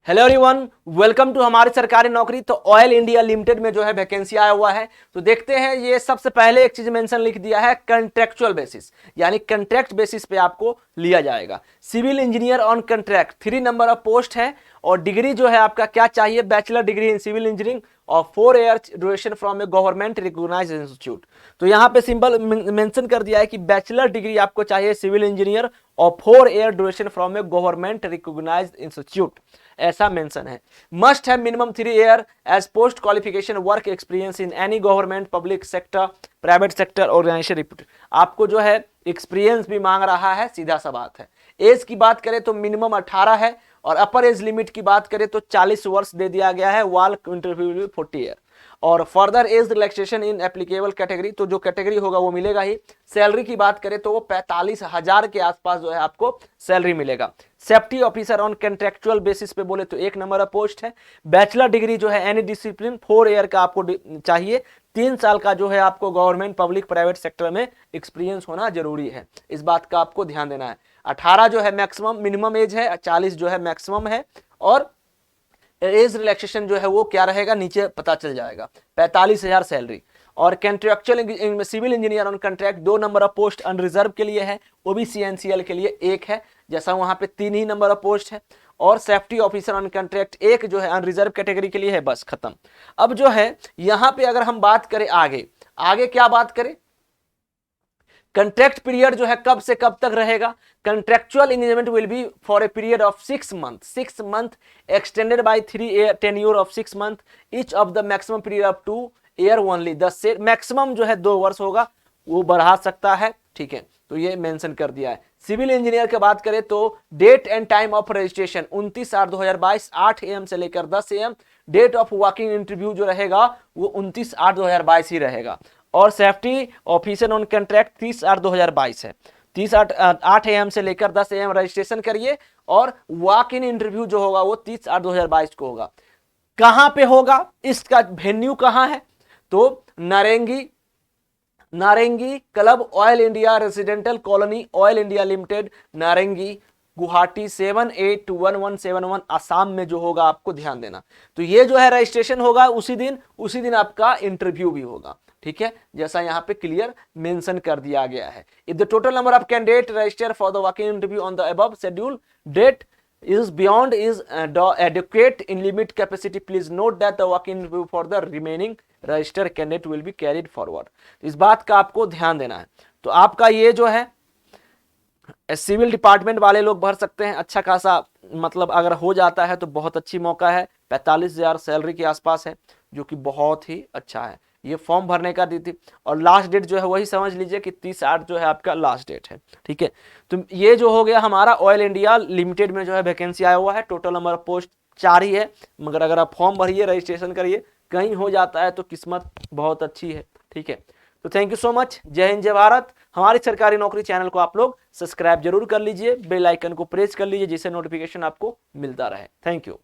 Hello everyone, welcome to हमारी सरकारी नौकरी। तो ऑयल इंडिया लिमिटेड में जो है वैकेंसी आया हुआ है। तो देखते हैं, ये सबसे पहले एक चीज मेंशन लिख दिया है, कंट्रेक्चुअल बेसिस, यानी कंट्रैक्ट बेसिस पे आपको लिया जाएगा। Civil engineer on contract, 3 number of post है और डिग्री जो है आपका क्या चाहिए, bachelor degree in civil engineering और 4 year duration from a government recognised institute. तो यहाँ पे सिंपल मेंशन कर दिया है कि बैचलर डिग्री आपको चाहिए सिविल इंजीनियर और 4 year duration from a government recognised institute, ऐसा मेंशन है। Must have minimum 3 year as post qualification work experience in any government public sector private sector organisation. आपको जो है एक्सपीरियंस भी मांग रहा है, सीधा सा बात है। एज की बात करें तो मिनिमम 18 है और अपर एज लिमिट की बात करें तो 40 वर्ष दे दिया गया है। वाल इंटरव्यू 40 ईयर और फर्दर एज रिलैक्सेशन इन एप्लीकेबल कैटेगरी, तो जो कैटेगरी होगा वो मिलेगा ही। सैलरी की बात करें तो वो 45,000 के आसपास जो है आपको सैलरी मिलेगा। Safety officer on contractual basis पे बोले तो 1 नंबर ऑफ पोस्ट है। बैचलर डिग्री जो है एनी डिसिप्लिन 4 ईयर का आपको चाहिए। 3 साल का जो है आपको गवर्नमेंट पब्लिक प्राइवेट सेक्टर में एक्सपीरियंस होना जरूरी है, इस बात का आपको ध्यान देना है। 18 जो है मैक्सिमम मिनिमम एज है, 40 जो है मैक्सिमम है और एज रिलैक्सेशन जो है वो क्या रहेगा नीचे पता चल जाएगा। 45,000 सैलरी और contractual civil engineer on contract 2 number of post unreserved के लिए है, ओबीसी एनसीएल के लिए 1 है, जैसा वहां पे 3 ही नंबर ऑफ पोस्ट है। और सेफ्टी ऑफिसर ऑन कॉन्ट्रैक्ट 1 जो है अनरिजर्व कैटेगरी के लिए है, बस खत्म। अब जो है यहां पे अगर हम बात करें आगे आगे क्या बात करें, कंट्रैक्ट पीरियड जो है कब से कब तक रहेगा। Contractual engagement will be for a period of 6 month, 6 month extended by 3 tenure of 6 month each of the maximum period of 2 year only. 10 से मैक्सिमम जो है 2 वर्ष होगा, वो बढ़ा सकता है, ठीक है। तो ये मेंशन कर दिया है। सिविल इंजीनियर की बात करें तो date and time of registration 29/8/2022 8 AM से लेकर 10 AM। Date of walking interview जो रहेगा वो 29/8/2022 ही रहेगा। और सेफ्टी ऑफिसर ऑन कॉन्ट्रैक्ट 30/8/2022 है। 8 AM से लेकर 10 AM रजिस्ट्रेशन करिए और वॉक इन इंटरव्यू जो होगा वो 30/8/2022 को होगा। कहां पे होगा, इसका वेन्यू कहां है, तो नारंगी club oil India residential colony oil India limited, नारंगी, गुवाहाटी 782171 आसाम में जो होगा आपको ध्यान देना। तो ये जो है रजिस्ट्रेशन होगा उसी दिन आपका इंटरव्यू भी होगा, ठीक है, जैसा यहां पे क्लियर मेंशन कर दिया गया है। If the total number of candidate register for the walking interview on the above schedule date is beyond is adequate in limit capacity, please note that the walk-in interview for the remaining registered candidate will be carried forward। इस बात का आपको ध्यान देना है। तो आपका ये जो है सिविल डिपार्टमेंट वाले लोग भर सकते हैं, अच्छा खासा मतलब अगर हो जाता है तो बहुत अच्छी मौका है। 45,000 सैलरी के आसपास है, जो कि बहुत ही अच्छा है। ये फॉर्म भरने का दी थी और लास्ट डेट जो है वही समझ लीजिए कि 30/8 जो है आपका लास्ट डेट है, ठीक है। तो ये जो हो गया हमारा ऑयल इंडिया लिमिटेड में जो है वैकेंसी आया हुआ है। टोटल नंबर ऑफ पोस्ट 4 ही है, मगर अगर आप फॉर्म भरिए रजिस्ट्रेशन करिए, कहीं हो जाता है तो किस्मत बहुत अच्छी है, ठीक है। तो थैंक यू सो मच। जय हिंद जय भारत। हमारी सरकारी नौकरी चैनल को आप लोग सब्सक्राइब जरूर कर लीजिए, बेल आइकन को प्रेस कर लीजिए जिससे नोटिफिकेशन आपको मिलता रहे। Thank you.